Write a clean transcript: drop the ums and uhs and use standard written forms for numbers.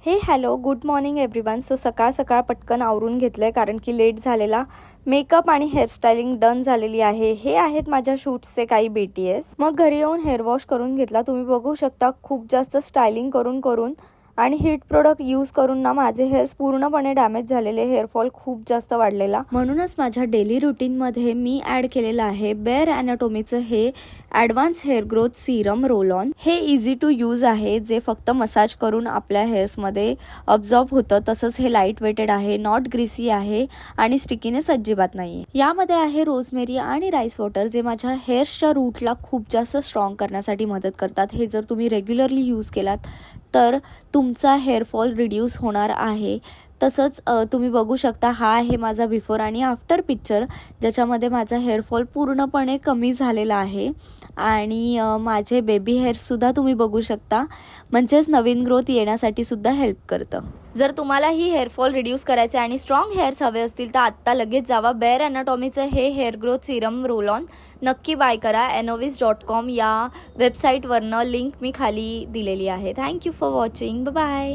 हे hello good morning everyone. So सकाळ सकाळ पटकन आवरून घेतलं आहे कारण की लेट झालेला. मेकअप आणि हेअरस्टायलिंग डन झालेली आहे. हे आहेत माझ्या शूट्सचे काही BTS. मग घरी येऊन हेअर वॉश करून घेतला. तुम्ही बघू शकता खूप जास्त स्टायलिंग करून आणि हीट प्रोडक्ट यूज करून ना माझे हेअर्स पूर्णपणे डॅमेज झालेले, हेअरफॉल खूप जास्त वाढलेला. म्हणूनच माझ्या डेली रुटीनमध्ये मी ॲड केलेलं आहे बेअर ॲनाटॉमीचं हे advance hair growth Serum roll on. हे इझी टू यूज आहे, जे फक्त मसाज करून आपल्या हेअर्समध्ये अब्झॉर्ब होतं. तसंच हे लाईट वेटेड आहे, नॉट ग्रीसी आहे आणि स्टिकीनेस अजिबात नाही आहे. यामध्ये आहे रोजमेरी आणि राईस वॉटर, जे माझ्या हेअर्सच्या रूटला खूप जास्त स्ट्रॉंग करण्यासाठी मदत करतात. हे जर तुम्ही रेग्युलरली यूज केलात तर तुमचा हेअरफॉल रिड्यूस होणार आहे. तसंच तुम्ही बघू शकता हा आहे माझा बिफोर आणि आफ्टर पिक्चर, ज्याच्यामध्ये माझा हेअरफॉल पूर्णपणे कमी झालेला आहे आणि माझे बेबी हेअर्ससुद्धा तुम्ही बघू शकता, म्हणजेच नवीन ग्रोथ येण्यासाठी सुद्धा हेल्प करतं. जर तुम्हालाही हेअरफॉल रिड्यूस करायचे आणि स्ट्रॉंग हेअर्स हवे असतील तर आत्ता लगेच जावा. बेअर ॲनाटॉमीचं हे hair growth Serum roll on नक्की बाय करा. enovis.com या वेबसाईटवरनं लिंक मी खाली दिलेली आहे. Thank you for watching. बाय.